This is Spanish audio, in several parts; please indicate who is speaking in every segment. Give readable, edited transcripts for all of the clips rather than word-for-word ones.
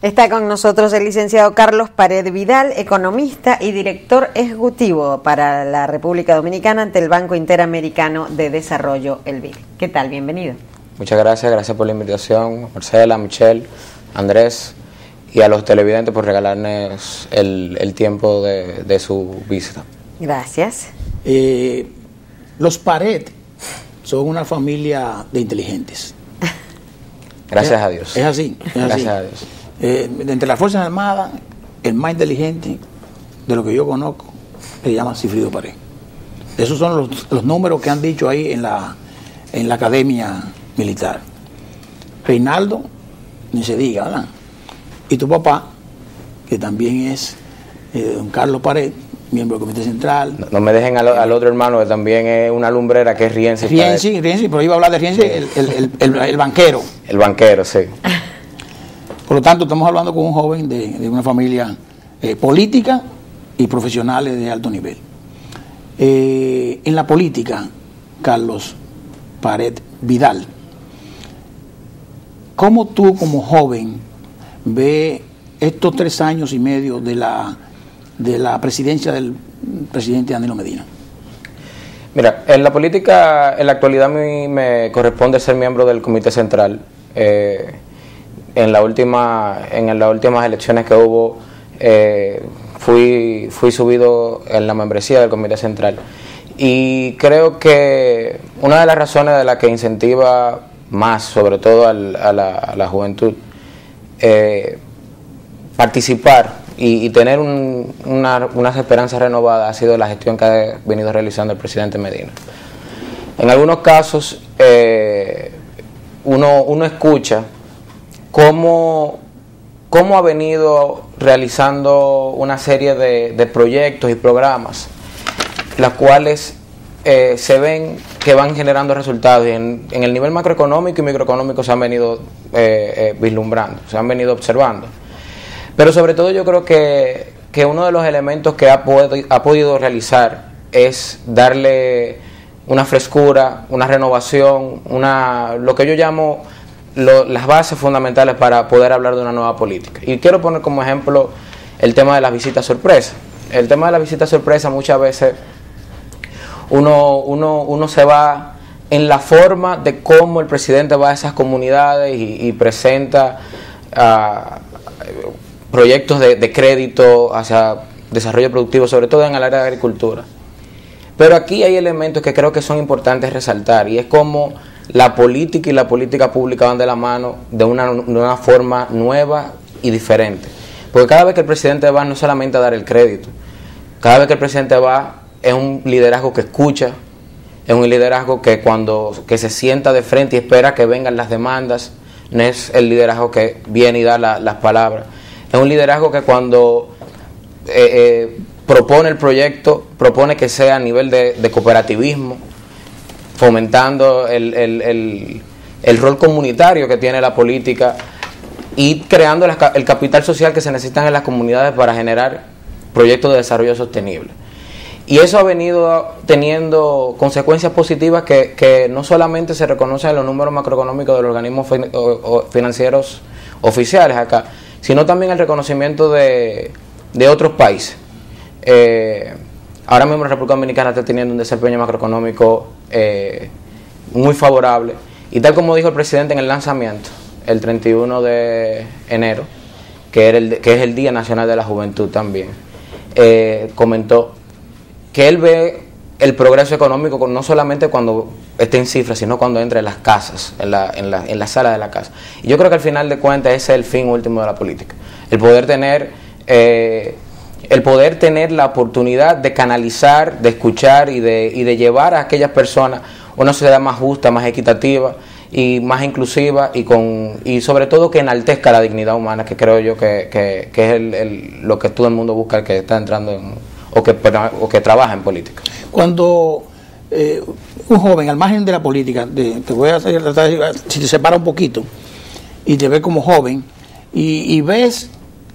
Speaker 1: Está con nosotros el licenciado Carlos Pared Vidal, economista y director ejecutivo para la República Dominicana ante el Banco Interamericano de Desarrollo, el BID. ¿Qué tal? Bienvenido.
Speaker 2: Muchas gracias por la invitación, Marcela, Michelle, Andrés y a los televidentes por regalarnos el tiempo de su visita.
Speaker 1: Gracias.
Speaker 3: Los Pared son una familia de inteligentes.
Speaker 2: Gracias a Dios.
Speaker 3: Es así.
Speaker 2: Gracias a Dios.
Speaker 3: Entre las Fuerzas Armadas, el más inteligente de lo que yo conozco se llama Sigfrido Pared. Esos son los números que han dicho ahí en la academia militar. Reinaldo, ni se diga, ¿verdad? Y tu papá, que también es don Carlos Pared, miembro del Comité Central.
Speaker 2: No me dejen al otro hermano que también es una lumbrera, que es Rienzi.
Speaker 3: Rienzi, pero iba a hablar de Rienzi, el banquero.
Speaker 2: El banquero, sí.
Speaker 3: Por lo tanto, estamos hablando con un joven de una familia política y profesionales de alto nivel. En la política, Carlos Pared Vidal, ¿cómo tú como joven ves estos 3 años y medio de la presidencia del presidente Danilo Medina?
Speaker 2: Mira, en la política, en la actualidad a mí me corresponde ser miembro del Comité Central. En las últimas elecciones que hubo, fui subido en la membresía del Comité Central, y creo que una de las razones de la que incentiva más, sobre todo a la juventud, participar y tener unas esperanzas renovadas ha sido la gestión que ha venido realizando el presidente Medina. En algunos casos uno escucha cómo ha venido realizando una serie de proyectos y programas, las cuales se ven que van generando resultados, y en el nivel macroeconómico y microeconómico se han venido vislumbrando, se han venido observando. Pero sobre todo yo creo que uno de los elementos que ha podido realizar es darle una frescura, una renovación, lo que yo llamo las bases fundamentales para poder hablar de una nueva política. Y quiero poner como ejemplo el tema de las visitas sorpresa. El tema de la visita sorpresa, muchas veces uno se va en la forma de cómo el presidente va a esas comunidades y presenta proyectos de crédito hacia desarrollo productivo, sobre todo en el área de agricultura. Pero aquí hay elementos que creo que son importantes resaltar, y es como la política y la política pública van de la mano de una forma nueva y diferente. Porque cada vez que el presidente va, no solamente a dar el crédito, cada vez que el presidente va es un liderazgo que escucha, es un liderazgo que se sienta de frente y espera que vengan las demandas, no es el liderazgo que viene y da las palabras, es un liderazgo que cuando propone el proyecto, propone que sea a nivel de cooperativismo, fomentando el rol comunitario que tiene la política y creando el capital social que se necesitan en las comunidades para generar proyectos de desarrollo sostenible. Y eso ha venido teniendo consecuencias positivas que no solamente se reconocen en los números macroeconómicos de los organismos financieros oficiales acá, sino también el reconocimiento de otros países. Ahora mismo la República Dominicana está teniendo un desempeño macroeconómico muy favorable, y tal como dijo el presidente en el lanzamiento el 31 de enero, que es el Día Nacional de la Juventud también, comentó que él ve el progreso económico no solamente cuando esté en cifras, sino cuando entre en las casas, en la sala de la casa. Y yo creo que al final de cuentas ese es el fin último de la política, el poder tener la oportunidad de canalizar, de escuchar y de llevar a aquellas personas una sociedad más justa, más equitativa y más inclusiva, y sobre todo que enaltezca la dignidad humana, que creo yo que es lo que todo el mundo busca, el que está entrando o que trabaja en política.
Speaker 3: Cuando un joven, al margen de la política, te voy a tratar de, si te separa un poquito y te ves como joven y ves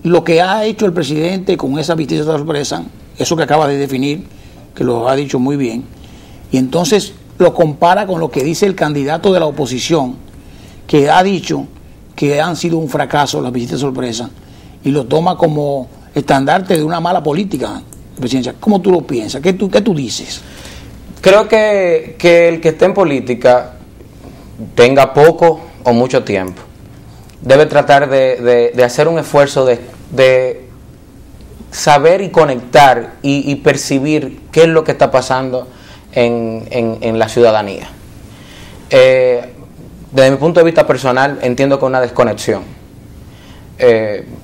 Speaker 3: lo que ha hecho el presidente con esa visita de sorpresa, eso que acaba de definir, que lo ha dicho muy bien, Y entonces lo compara con lo que dice el candidato de la oposición, que ha dicho que han sido un fracaso las visitas sorpresa, y lo toma como estandarte de una mala política presidencial. ¿Cómo tú lo piensas? ¿Qué tú dices?
Speaker 2: Creo que el que esté en política, tenga poco o mucho tiempo, debe tratar de hacer un esfuerzo de saber y conectar y percibir qué es lo que está pasando en la ciudadanía. Desde mi punto de vista personal, entiendo que una desconexión,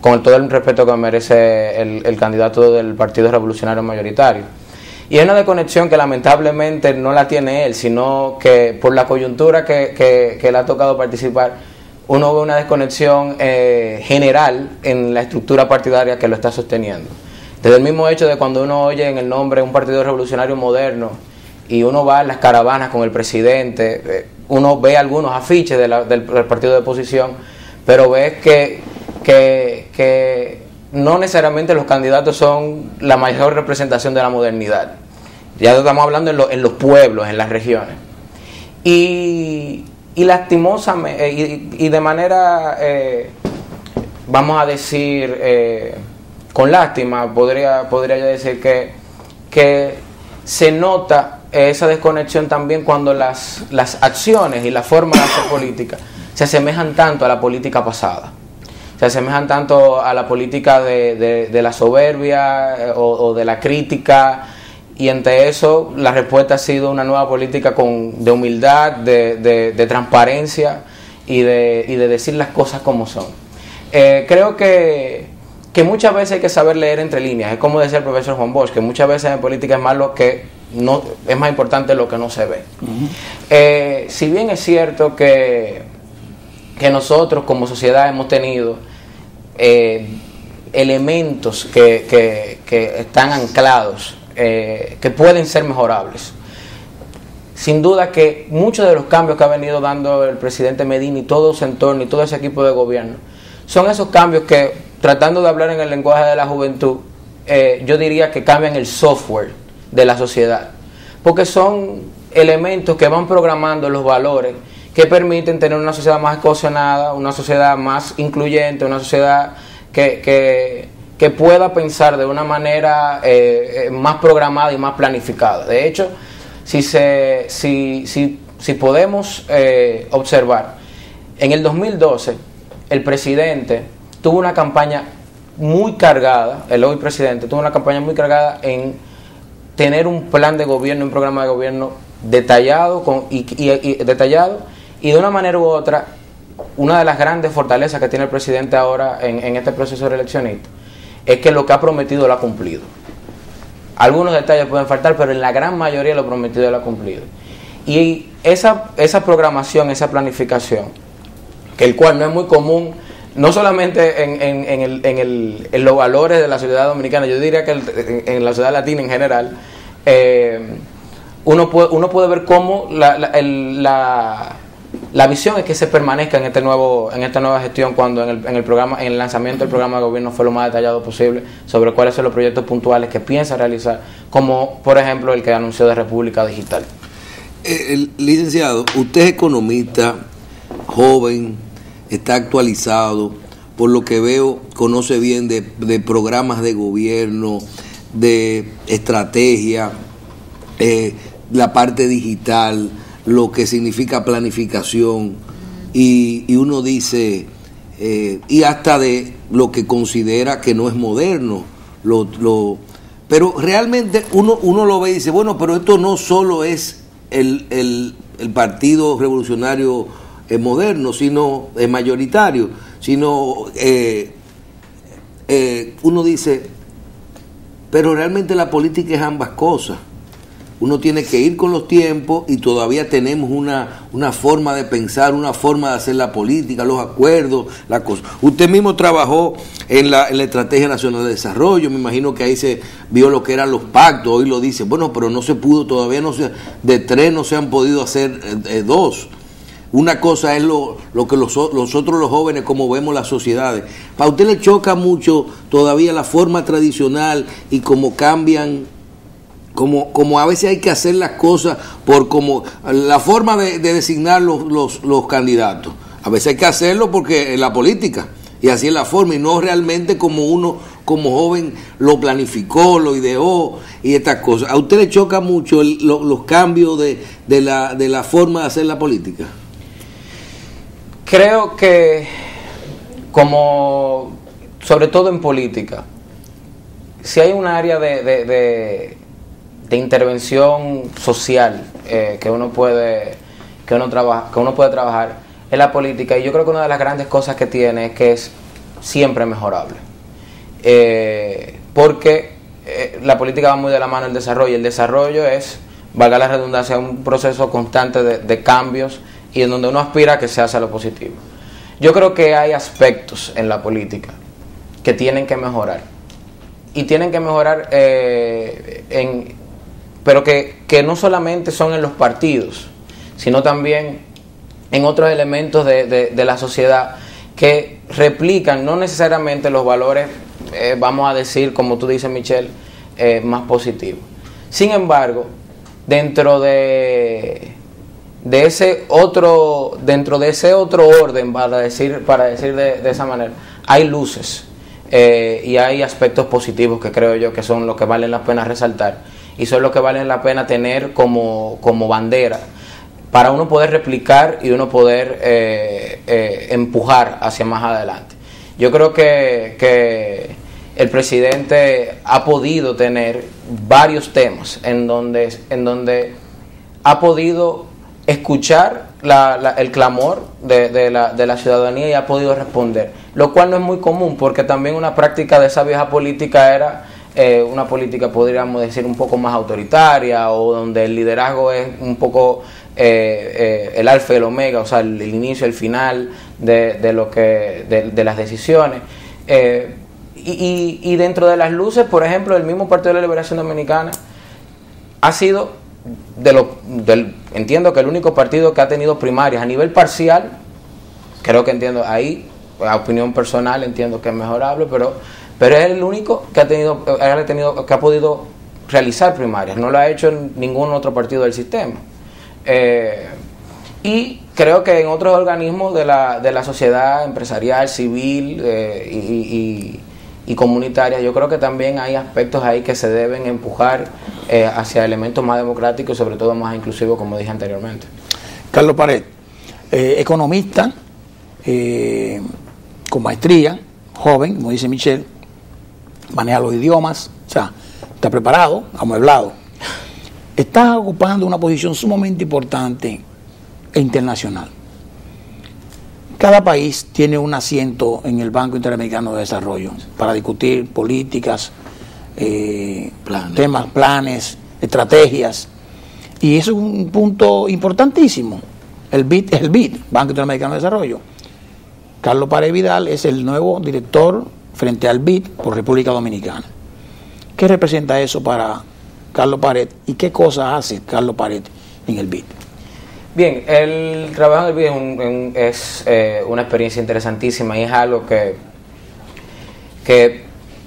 Speaker 2: con todo el respeto que merece el candidato del Partido Revolucionario Mayoritario. Y es una desconexión que lamentablemente no la tiene él, sino que por la coyuntura que le ha tocado participar, uno ve una desconexión general en la estructura partidaria que lo está sosteniendo. Desde el mismo hecho de cuando uno oye en el nombre un partido revolucionario moderno y uno va a las caravanas con el presidente, uno ve algunos afiches del partido de oposición, pero ves que no necesariamente los candidatos son la mayor representación de la modernidad. Ya estamos hablando en los pueblos, en las regiones. Y lastimosamente, y de manera, vamos a decir, con lástima, podría yo decir que se nota esa desconexión también cuando las acciones y la forma de hacer política se asemejan tanto a la política pasada. Se asemejan tanto a la política de la soberbia o de la crítica, y ante eso la respuesta ha sido una nueva política de humildad, de transparencia y de decir las cosas como son. Creo que muchas veces hay que saber leer entre líneas. Es como decía el profesor Juan Bosch, que muchas veces en política es más importante lo que no se ve. Uh-huh. Si bien es cierto que nosotros como sociedad hemos tenido elementos que están anclados, que pueden ser mejorables. Sin duda que muchos de los cambios que ha venido dando el presidente Medina y todo su entorno y todo ese equipo de gobierno son esos cambios que, tratando de hablar en el lenguaje de la juventud, yo diría que cambian el software de la sociedad, porque son elementos que van programando los valores que permiten tener una sociedad más cohesionada, una sociedad más incluyente, una sociedad que pueda pensar de una manera más programada y más planificada. De hecho, si podemos observar, en el 2012 el presidente tuvo una campaña muy cargada, el hoy presidente tuvo una campaña muy cargada en tener un plan de gobierno, un programa de gobierno detallado detallado, y de una manera u otra, una de las grandes fortalezas que tiene el presidente ahora en este proceso reeleccionista es que lo que ha prometido lo ha cumplido. Algunos detalles pueden faltar, pero en la gran mayoría lo prometido lo ha cumplido. Y esa programación, esa planificación, que el cual no es muy común, no solamente en los valores de la sociedad dominicana, yo diría que en la sociedad latina en general, uno puede ver cómo la visión es que se permanezca en esta nueva gestión, cuando en el lanzamiento del programa de gobierno fue lo más detallado posible sobre cuáles son los proyectos puntuales que piensa realizar, como por ejemplo el que anunció de República Digital.
Speaker 4: Licenciado, usted es economista, joven, está actualizado, por lo que veo, conoce bien de programas de gobierno, de estrategia, la parte digital, lo que significa planificación, y uno dice, y hasta de lo que considera que no es moderno, pero realmente uno lo ve y dice, bueno, pero esto no solo es el Partido Revolucionario moderno, sino mayoritario, sino uno dice, pero realmente la política es ambas cosas. Uno tiene que ir con los tiempos, y todavía tenemos una forma de pensar, una forma de hacer la política, los acuerdos, la cosa. Usted mismo trabajó en la Estrategia Nacional de Desarrollo, me imagino que ahí se vio lo que eran los pactos. Hoy lo dice, bueno, pero no se pudo, todavía de 3 no se han podido hacer 2. Una cosa es lo que nosotros los jóvenes, como vemos las sociedades. ¿Para usted le choca mucho todavía la forma tradicional y cómo cambian como a veces hay que hacer las cosas por como la forma de designar los candidatos. A veces hay que hacerlo porque en la política, y así es la forma, y no realmente como uno como joven lo planificó, lo ideó y estas cosas. ¿A usted le choca mucho los cambios de la forma de hacer la política?
Speaker 2: Creo que, como sobre todo en política, si hay un área de intervención social que uno puede trabajar en la política, y yo creo que una de las grandes cosas que tiene es que es siempre mejorable, porque la política va muy de la mano del desarrollo, y el desarrollo es, valga la redundancia, un proceso constante de cambios, y en donde uno aspira a que se haga lo positivo. Yo creo que hay aspectos en la política que tienen que mejorar, y tienen que mejorar pero que no solamente son en los partidos, sino también en otros elementos de la sociedad que replican no necesariamente los valores, vamos a decir, como tú dices, Michelle, más positivos. Sin embargo, dentro de ese otro orden, para decir de esa manera, hay luces y hay aspectos positivos que creo yo que son los que valen la pena resaltar, y son los que valen la pena tener como bandera para uno poder replicar y uno poder empujar hacia más adelante. Yo creo que el presidente ha podido tener varios temas en donde ha podido escuchar el clamor de la ciudadanía y ha podido responder, lo cual no es muy común, porque también una práctica de esa vieja política era una política, podríamos decir, un poco más autoritaria, o donde el liderazgo es un poco el alfa y el omega, o sea, el inicio y el final de las decisiones. Y dentro de las luces, por ejemplo, el mismo Partido de la Liberación Dominicana ha sido entiendo que el único partido que ha tenido primarias a nivel parcial. Creo que entiendo ahí, a opinión personal, entiendo que es mejorable, pero es el único que ha podido realizar primarias. No lo ha hecho en ningún otro partido del sistema. Y creo que en otros organismos de la sociedad empresarial, civil y comunitaria, yo creo que también hay aspectos ahí que se deben empujar hacia elementos más democráticos y sobre todo más inclusivos, como dije anteriormente.
Speaker 3: Carlos Pared, economista, con maestría, joven, como dice Michelle, maneja los idiomas, o sea, está preparado, amueblado. Está ocupando una posición sumamente importante e internacional. Cada país tiene un asiento en el Banco Interamericano de Desarrollo para discutir políticas, temas, planes, estrategias. Y eso es un punto importantísimo. El BID es el BID, Banco Interamericano de Desarrollo. Carlos Pared Vidal es el nuevo director frente al BID por República Dominicana. ¿Qué representa eso para Carlos Pared y qué cosas hace Carlos Pared en el BID?
Speaker 2: Bien, el trabajo en el BID es una experiencia interesantísima, y es algo que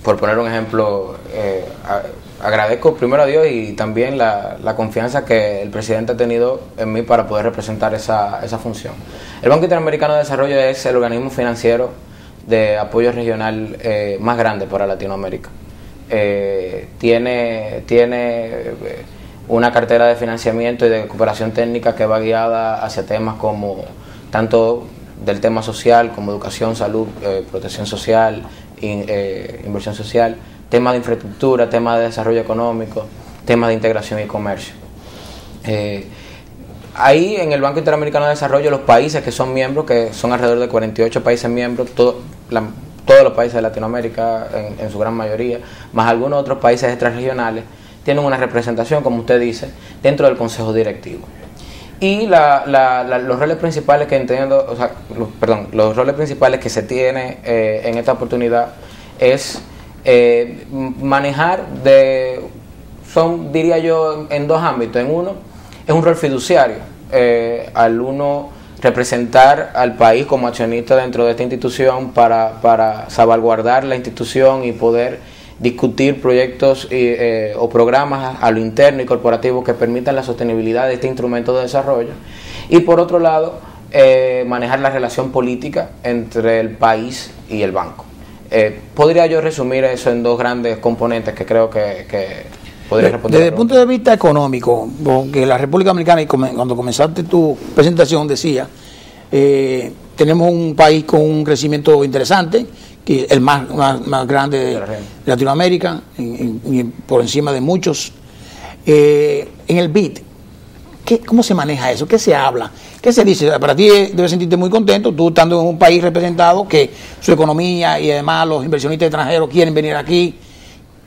Speaker 2: por poner un ejemplo, agradezco primero a Dios y también la confianza que el presidente ha tenido en mí para poder representar esa función. El Banco Interamericano de Desarrollo es el organismo financiero de apoyo regional más grande para Latinoamérica. Tiene una cartera de financiamiento y de cooperación técnica que va guiada hacia temas como tanto del tema social como educación, salud, protección social, inversión social, temas de infraestructura, temas de desarrollo económico, temas de integración y comercio. Ahí en el Banco Interamericano de Desarrollo, los países que son miembros, que son alrededor de 48 países miembros, todos los países de Latinoamérica en su gran mayoría, más algunos otros países extrarregionales, tienen una representación, como usted dice, dentro del Consejo Directivo. Y los roles principales que entiendo, los roles principales que se tiene en esta oportunidad es manejar diría yo, en dos ámbitos. En uno, es un rol fiduciario, al uno representar al país como accionista dentro de esta institución para salvaguardar la institución y poder discutir proyectos o programas a lo interno y corporativo que permitan la sostenibilidad de este instrumento de desarrollo, y por otro lado manejar la relación política entre el país y el banco. Podría yo resumir eso en dos grandes componentes que creo que podría responder.
Speaker 3: Desde el punto de vista económico, porque la República Dominicana, y cuando comenzaste tu presentación decía, tenemos un país con un crecimiento interesante, que es el más grande de Latinoamérica, por encima de muchos. En el BID, ¿cómo se maneja eso? ¿Qué se habla? ¿Qué se dice? Para ti debes sentirte muy contento, tú estando en un país representado, que su economía y además los inversionistas extranjeros quieren venir aquí.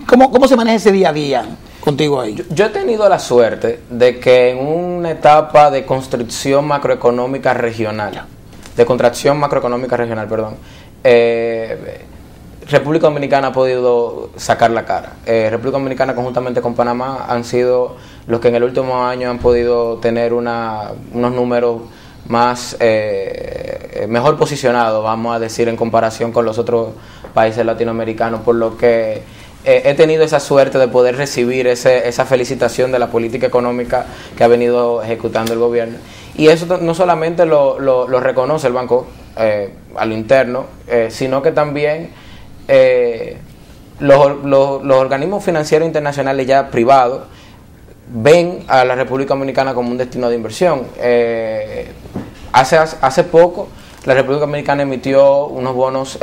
Speaker 3: ¿Cómo se maneja ese día a día contigo ahí?
Speaker 2: Yo he tenido la suerte de que en una etapa de construcción macroeconómica regional, de contracción macroeconómica regional, perdón, República Dominicana ha podido sacar la cara. República Dominicana conjuntamente con Panamá han sido los que en el último año han podido tener unos números más mejor posicionados, vamos a decir, en comparación con los otros países latinoamericanos, por lo que he tenido esa suerte de poder recibir esa felicitación de la política económica que ha venido ejecutando el gobierno. Y eso no solamente lo reconoce el banco a lo interno, sino que también los organismos financieros internacionales ya privados ven a la República Dominicana como un destino de inversión. Hace poco la República Dominicana emitió unos bonos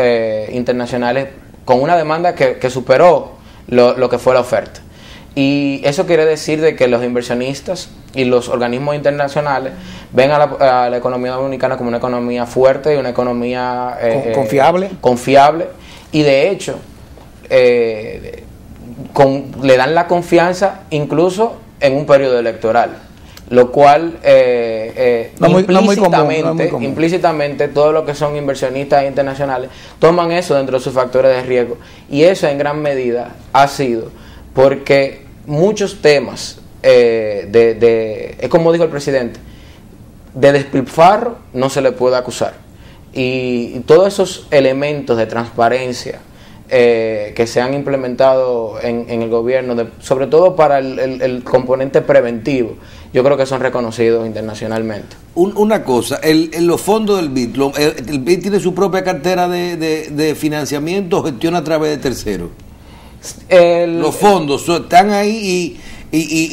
Speaker 2: internacionales con una demanda que superó lo que fue la oferta. Y eso quiere decir de que los inversionistas y los organismos internacionales ven a la economía dominicana como una economía fuerte y una economía confiable, y de hecho le dan la confianza incluso en un periodo electoral, lo cual implícitamente todo lo que son inversionistas internacionales toman eso dentro de sus factores de riesgo, y eso en gran medida ha sido porque muchos temas es como dijo el presidente, de despilfarro no se le puede acusar, y todos esos elementos de transparencia que se han implementado en el gobierno, sobre todo para el componente preventivo, yo creo que son reconocidos internacionalmente.
Speaker 4: Una cosa, los fondos del BID, ¿el BID tiene su propia cartera de financiamiento o gestiona a través de terceros? Los fondos están ahí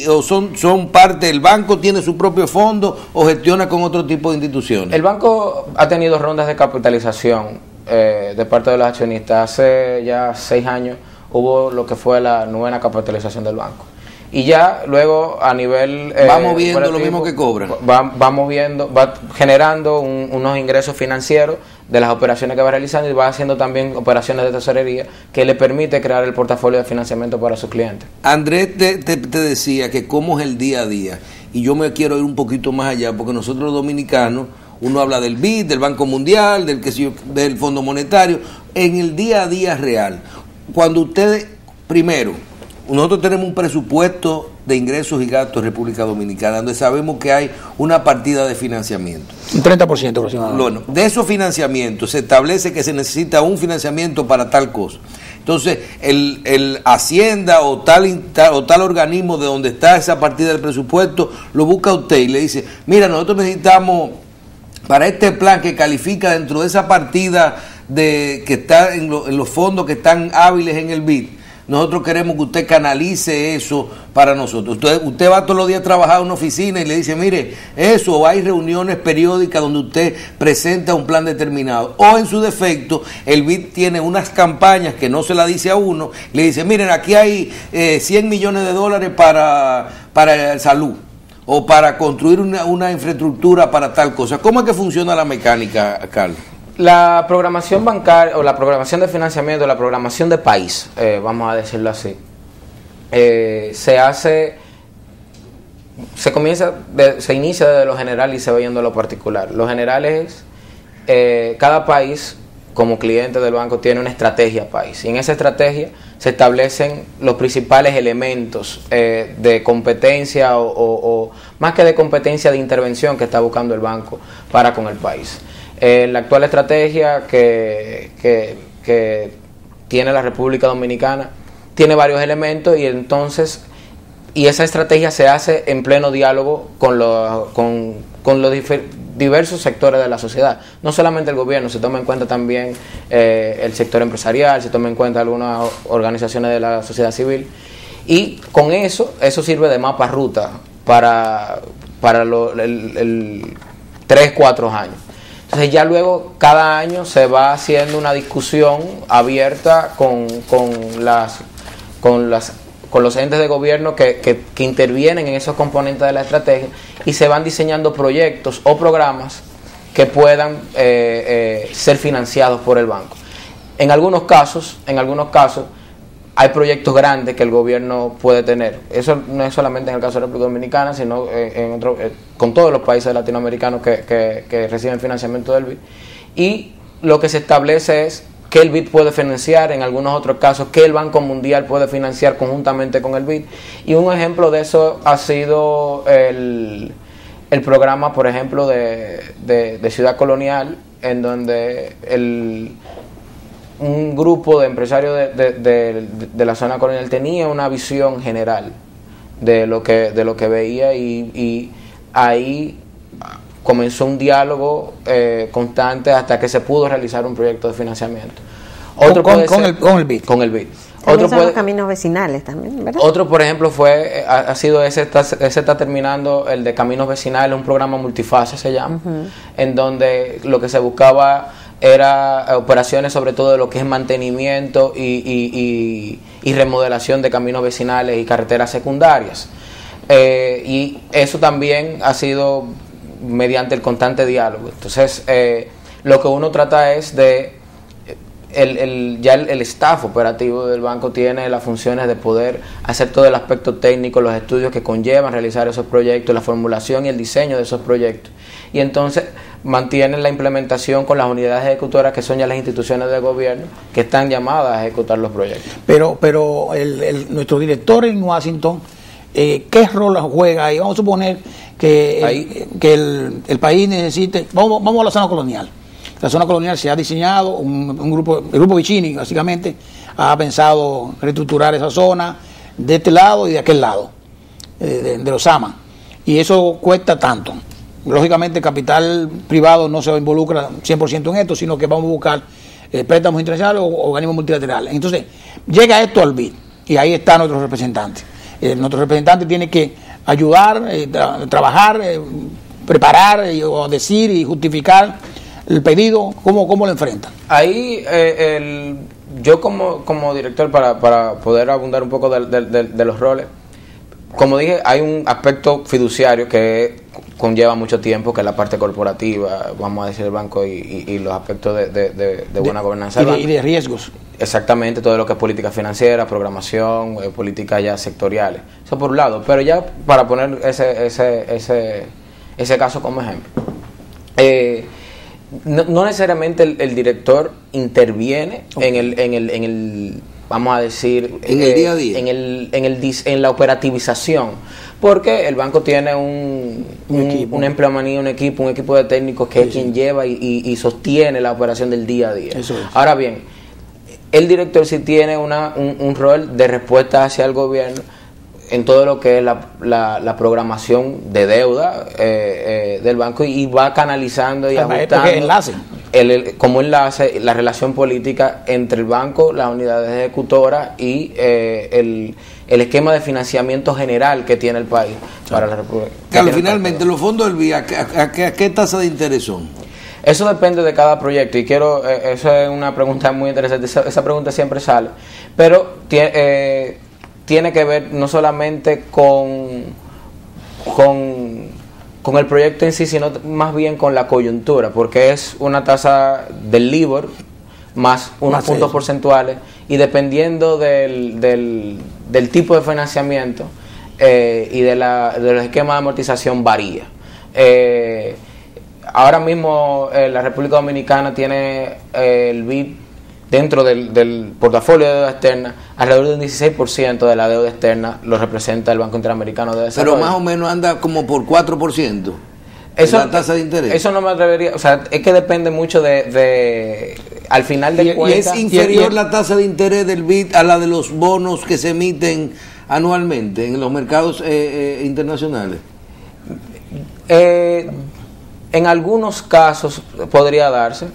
Speaker 4: o son parte del banco, tiene su propio fondo o gestiona con otro tipo de instituciones.
Speaker 2: El banco ha tenido rondas de capitalización de parte de los accionistas. Hace ya 6 años hubo lo que fue la 9ª capitalización del banco, y ya luego a nivel
Speaker 4: vamos viendo lo mismo que cobran,
Speaker 2: va generando unos ingresos financieros de las operaciones que va realizando, y va haciendo también operaciones de tesorería que le permite crear el portafolio de financiamiento para sus clientes.
Speaker 4: Andrés te decía que cómo es el día a día, y yo me quiero ir un poquito más allá, porque nosotros los dominicanos, uno habla del BID, del Banco Mundial, del Fondo Monetario, en el día a día real. Cuando ustedes, primero, nosotros tenemos un presupuesto de ingresos y gastos en República Dominicana, donde sabemos que hay una partida de financiamiento.
Speaker 3: Un 30% aproximadamente.
Speaker 4: Bueno, de esos financiamientos se establece que se necesita un financiamiento para tal cosa. Entonces, el Hacienda o tal organismo de donde está esa partida del presupuesto, lo busca usted y le dice, mira, nosotros necesitamos para este plan que califica dentro de esa partida que está en los fondos que están hábiles en el BID, nosotros queremos que usted canalice eso para nosotros. Usted va todos los días a trabajar en una oficina y le dice, mire, eso, o hay reuniones periódicas donde usted presenta un plan determinado, o en su defecto, el BID tiene unas campañas que no se la dice a uno, le dice, miren, aquí hay 100 millones de dólares para salud, o para construir una infraestructura para tal cosa. ¿Cómo es que funciona la mecánica, Carlos?
Speaker 2: La programación bancaria, o la programación de financiamiento, la programación de país, vamos a decirlo así, se inicia desde lo general y se va yendo a lo particular. Lo general es, cada país como cliente del banco tiene una estrategia país, y en esa estrategia se establecen los principales elementos de competencia o más que de competencia, de intervención que está buscando el banco para con el país. La actual estrategia que tiene la República Dominicana tiene varios elementos y entonces esa estrategia se hace en pleno diálogo con los diversos sectores de la sociedad, no solamente el gobierno, se toma en cuenta también el sector empresarial, se toma en cuenta algunas organizaciones de la sociedad civil, y con eso sirve de mapa ruta para el 3-4 años. Entonces ya luego cada año se va haciendo una discusión abierta con los entes de gobierno que intervienen en esos componentes de la estrategia, y se van diseñando proyectos o programas que puedan ser financiados por el banco. En algunos casos hay proyectos grandes que el gobierno puede tener. Eso no es solamente en el caso de la República Dominicana, sino con todos los países latinoamericanos que reciben financiamiento del BID. Y lo que se establece es que el BID puede financiar, en algunos otros casos que el Banco Mundial puede financiar conjuntamente con el BID. Y un ejemplo de eso ha sido el programa, por ejemplo, de Ciudad Colonial, en donde un grupo de empresarios de la zona colonial tenía una visión general de lo que veía, y ahí comenzó un diálogo constante hasta que se pudo realizar un proyecto de financiamiento.
Speaker 3: Con el BID.
Speaker 2: Con el BID.
Speaker 1: También son los caminos vecinales también, ¿verdad?
Speaker 2: Otro, por ejemplo, ese está terminando, el de caminos vecinales, un programa multifase se llama, en donde lo que se buscaba era operaciones sobre todo de lo que es mantenimiento y remodelación de caminos vecinales y carreteras secundarias. Y eso también ha sido mediante el constante diálogo. Entonces, lo que uno trata es de el staff operativo del banco tiene las funciones de poder hacer todo el aspecto técnico, los estudios que conllevan realizar esos proyectos, la formulación y el diseño de esos proyectos, y entonces mantienen la implementación con las unidades ejecutoras, que son ya las instituciones de gobierno que están llamadas a ejecutar los proyectos.
Speaker 3: Pero nuestro director en Washington, ¿qué rol juega ahí? Vamos a suponer que el país necesite, vamos a la zona colonial. La zona colonial se ha diseñado, el grupo Vicini básicamente ha pensado reestructurar esa zona de este lado y de aquel lado, de los AMA, y eso cuesta tanto. Lógicamente el capital privado no se involucra 100% en esto, sino que vamos a buscar préstamos internacionales o organismos multilaterales. Entonces llega esto al BID y ahí está nuestro representante. Nuestro representante tiene que ayudar, trabajar, preparar, decir y justificar el pedido. ¿Cómo lo enfrentan?
Speaker 2: Ahí yo como director, para poder abundar un poco de los roles, como dije, hay un aspecto fiduciario que conlleva mucho tiempo, que es la parte corporativa, vamos a decir, del banco, y los aspectos de buena gobernanza
Speaker 3: y de riesgos.
Speaker 2: Exactamente, todo lo que es política financiera, programación, políticas ya sectoriales. Eso por un lado, pero ya para poner ese caso como ejemplo, no necesariamente el director interviene en el vamos a decir,
Speaker 4: en el día a día,
Speaker 2: en la operativización, porque el banco tiene un empleomanía, un equipo de técnicos que es quien lleva y sostiene la operación del día a día.
Speaker 3: Eso es.
Speaker 2: Ahora bien, el director sí tiene un rol de respuesta hacia el gobierno en todo lo que es la programación de deuda del banco, y va canalizando y ajustando como enlace la relación política entre el banco, las unidades ejecutoras y el esquema de financiamiento general que tiene el país para la República.
Speaker 4: Carlos, finalmente, los fondos del BID, ¿a qué tasa de interés son?
Speaker 2: Eso depende de cada proyecto, y eso es una pregunta muy interesante, esa pregunta siempre sale, pero tiene que ver no solamente con el proyecto en sí, sino más bien con la coyuntura, porque es una tasa del LIBOR más unos puntos porcentuales, y dependiendo del tipo de financiamiento y de los esquemas de amortización varía. Ahora mismo la República Dominicana tiene el BID dentro del portafolio de deuda externa, alrededor de un 16% de la deuda externa lo representa el Banco Interamericano de Desarrollo.
Speaker 4: Pero más o menos anda como por 4%.
Speaker 2: Eso,
Speaker 4: la tasa de interés.
Speaker 2: Eso no me atrevería, o sea, es que depende mucho de al final de cuentas...
Speaker 4: ¿Es inferior la tasa de interés del BID a la de los bonos que se emiten anualmente en los mercados internacionales?
Speaker 2: En algunos casos podría darse,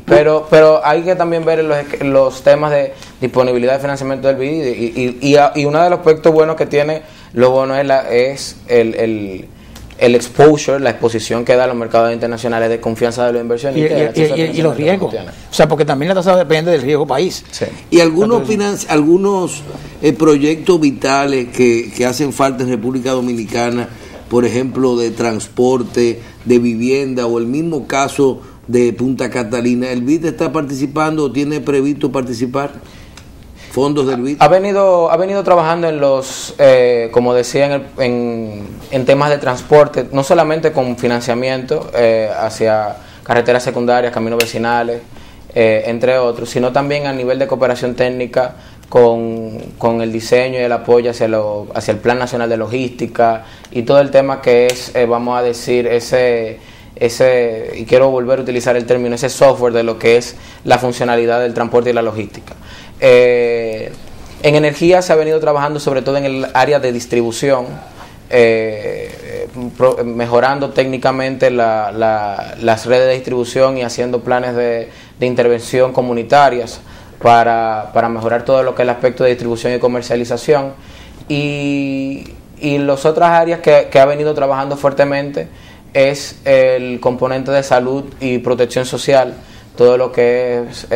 Speaker 2: pero hay que también ver los temas de disponibilidad de financiamiento del BID y uno de los aspectos buenos que tiene los bonos es el exposure, la exposición que da a los mercados internacionales de confianza de los inversionistas
Speaker 3: y los riesgos. O sea, porque también la tasa depende del riesgo país.
Speaker 2: Sí.
Speaker 4: Y algunos proyectos vitales que hacen falta en República Dominicana, por ejemplo, de transporte, de vivienda, o el mismo caso de Punta Catalina, ¿el BID está participando o tiene previsto participar? ¿Fondos del BID?
Speaker 2: Ha venido trabajando en los, como decía, en temas de transporte, no solamente con financiamiento hacia carreteras secundarias, caminos vecinales, entre otros, sino también a nivel de cooperación técnica con el diseño y el apoyo hacia el Plan Nacional de Logística y todo el tema que es, vamos a decir, ese, y quiero volver a utilizar el término, ese software de lo que es la funcionalidad del transporte y la logística. En energía se ha venido trabajando sobre todo en el área de distribución, mejorando técnicamente las redes de distribución y haciendo planes de intervención comunitarias para mejorar todo lo que es el aspecto de distribución y comercialización. Y las otras áreas que ha venido trabajando fuertemente es el componente de salud y protección social, todo lo que es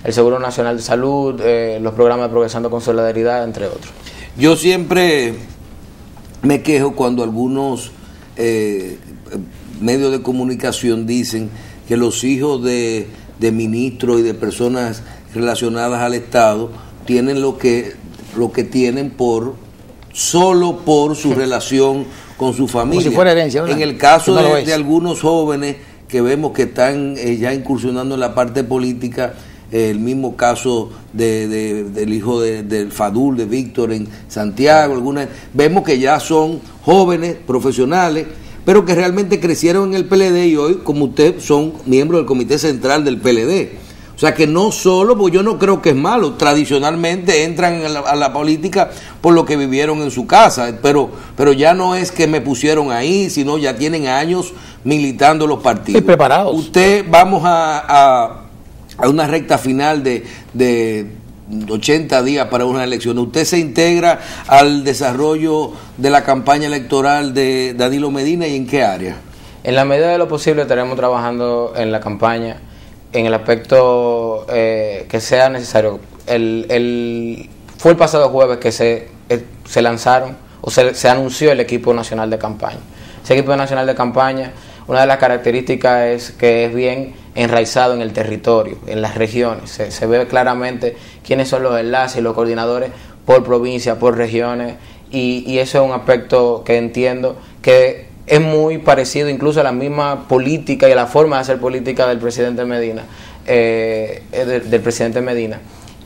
Speaker 2: el Seguro Nacional de Salud, los programas de Progresando con Solidaridad, entre otros.
Speaker 4: Yo siempre me quejo cuando algunos medios de comunicación dicen que los hijos de ministros y de personas relacionadas al Estado tienen lo que tienen solo por su relación con su familia.
Speaker 3: Como si fuera herencia, ¿verdad?
Speaker 4: En el caso
Speaker 3: no
Speaker 4: de algunos jóvenes que vemos que están ya incursionando en la parte política, el mismo caso del hijo del Fadul, de Víctor en Santiago, vemos que ya son jóvenes, profesionales, pero que realmente crecieron en el PLD y hoy, como usted, son miembros del Comité Central del PLD. O sea que no solo, porque yo no creo que es malo, tradicionalmente entran a la política por lo que vivieron en su casa, pero ya no es que me pusieron ahí, sino ya tienen años militando los partidos.
Speaker 3: Y preparados.
Speaker 4: Usted, vamos a una recta final de 80 días para una elección. ¿Usted se integra al desarrollo de la campaña electoral de Danilo Medina y en qué área?
Speaker 2: En la medida de lo posible estaremos trabajando en la campaña en el aspecto que sea necesario. Fue el pasado jueves que se lanzaron o se anunció el equipo nacional de campaña. Ese equipo nacional de campaña, una de las características es que es bien enraizado en el territorio, en las regiones. Se ve claramente quiénes son los enlaces y los coordinadores por provincia, por regiones, y eso es un aspecto que entiendo que es muy parecido incluso a la misma política y a la forma de hacer política del presidente Medina,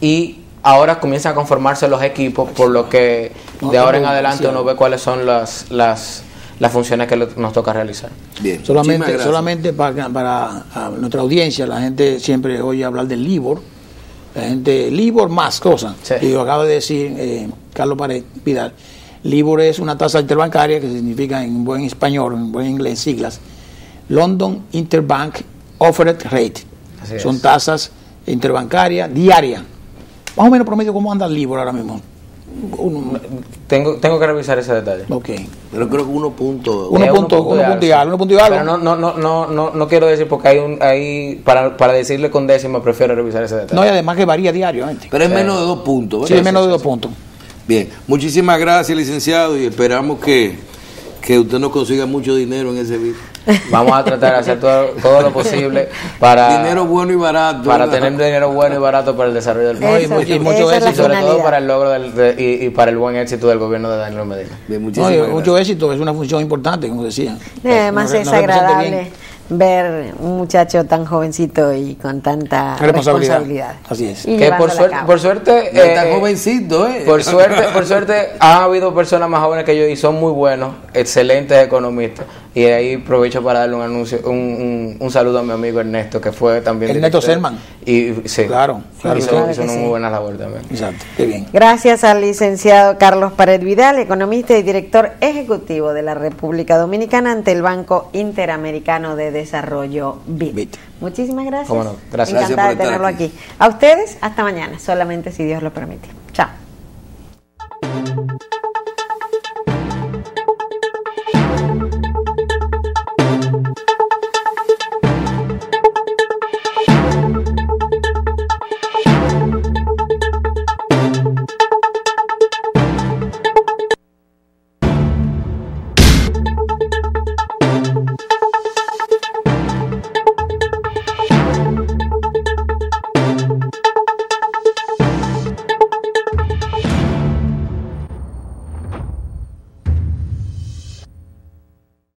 Speaker 2: y ahora comienzan a conformarse los equipos, por lo que de ahora en adelante uno ve cuáles son las funciones que nos toca realizar.
Speaker 3: Bien. Solamente para nuestra audiencia, la gente siempre oye hablar del LIBOR, la gente, LIBOR más cosas, sí. Y lo acaba de decir Carlos Pared Vidal. LIBOR es una tasa interbancaria que significa en buen español, en buen inglés, siglas, London Interbank Offered Rate. Son tasas interbancarias diarias. Más o menos promedio, ¿cómo anda el LIBOR ahora mismo?
Speaker 2: Tengo que revisar ese detalle.
Speaker 3: Okay.
Speaker 4: Pero creo que 1 punto
Speaker 3: y algo.
Speaker 2: Pero no quiero decir, porque hay para decirle con décima prefiero revisar ese detalle.
Speaker 3: No, y además que varía diariamente.
Speaker 4: Pero es menos de 2 puntos, ¿verdad?
Speaker 3: Sí, es menos de 2 puntos.
Speaker 4: Bien, muchísimas gracias, licenciado, y esperamos que usted nos consiga mucho dinero en ese BID.
Speaker 2: Vamos a tratar de hacer todo lo posible para
Speaker 4: dinero bueno y barato,
Speaker 2: para tener dinero bueno y barato para el desarrollo del país, y mucho éxito, sobre todo para el logro y para el buen éxito del gobierno de Danilo Medina.
Speaker 3: Bien, mucho éxito, es una función importante, como decía.
Speaker 1: Además es agradable ver un muchacho tan jovencito y con tanta responsabilidad.
Speaker 3: Así es.
Speaker 1: Y
Speaker 2: que por suerte
Speaker 4: tan jovencito,
Speaker 2: por suerte ha habido personas más jóvenes que yo y son muy buenos, excelentes economistas. Y ahí aprovecho para darle un anuncio, un saludo a mi amigo Ernesto, que fue también
Speaker 3: Ernesto Selman.
Speaker 2: Y sí,
Speaker 3: Claro,
Speaker 2: hizo una muy buena labor también.
Speaker 3: Exacto, qué bien.
Speaker 1: Gracias al licenciado Carlos Pared Vidal, economista y director ejecutivo de la República Dominicana ante el Banco Interamericano de Desarrollo, BID. Muchísimas gracias.
Speaker 2: Cómo no, gracias.
Speaker 1: Encantada
Speaker 4: Gracias por
Speaker 1: de tenerlo
Speaker 4: estar
Speaker 1: aquí. A ustedes, hasta mañana, solamente si Dios lo permite. Chao.